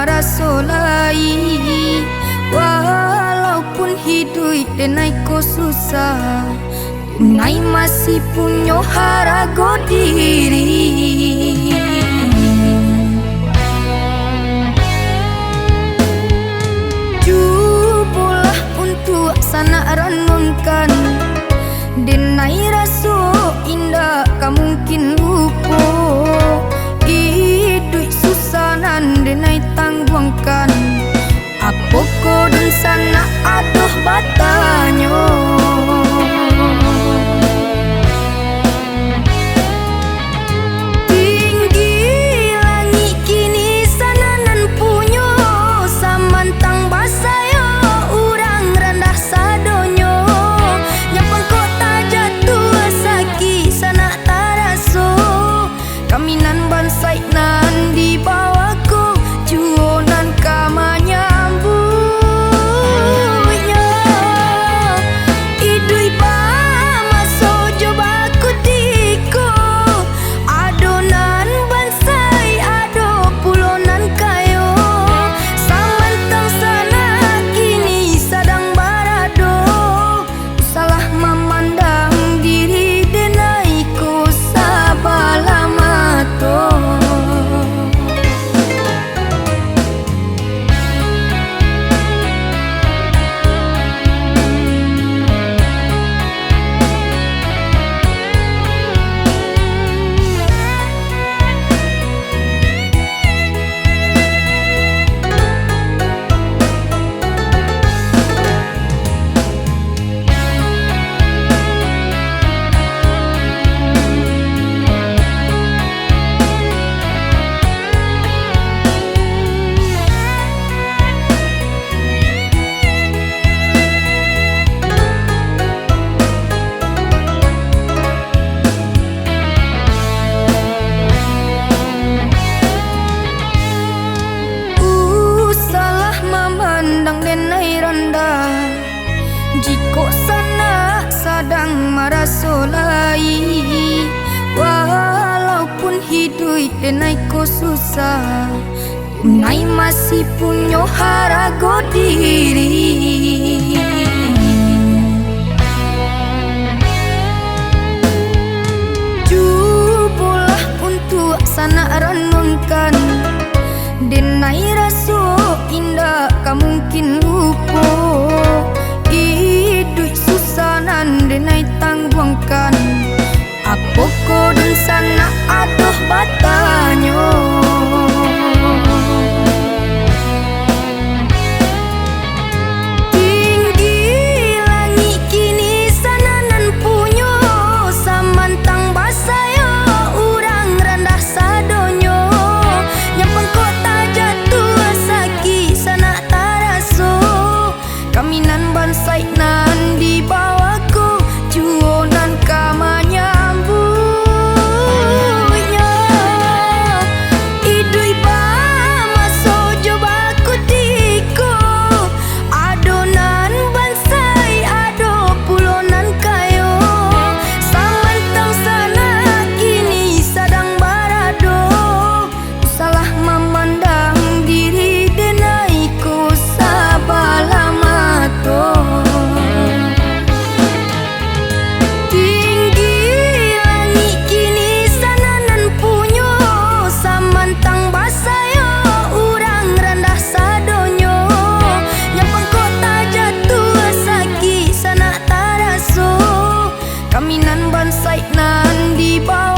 marasolai. Walaupun hidup denai ko susah, denai masih punya harago diri. Jubulah untuk sana renungkan, denai raso indah ka mungkin lupa. Hidup susah nan denai tangguangkan, apa ko dan sana aduh batanyo. Kaminan bansai nan di bawahku, juonan kama nyambutnya. Idui pa maso coba ku tiko, adonan bansai ado pulonan kayo. Samantang sana kini sadang barado, salah memandang diri denai ku sabalama. Denai rendah, jika sana sadang marasolai. Walaupun hidup denai ko susah, denai masih punya harago diri. Jubulah untuk sana renungkan, denai raso indah ka mungkin lupa. Hidup susah nan denai tangguangkan, apa ko dan sana aduh batanyo. Tinggi langit kini sana nan punyo, samantang basayo urang rendah sadonyo. Yang pengkota jatuh saki sana taraso, kaminan bansai nan di bawahku, juonan kama nyambutnya. Idui pa maso coba ku tiko, adonan bansai ado pulonan kayo. Samantang sana kini sadang barado, salah memandang diri denai ku sabalamato. Tinggi langit kini sana nan punyo, samantang basayo urang rendah sadonyo. Yang pengkota jatuh saki sana taraso, kaminan bansai nan di bawah.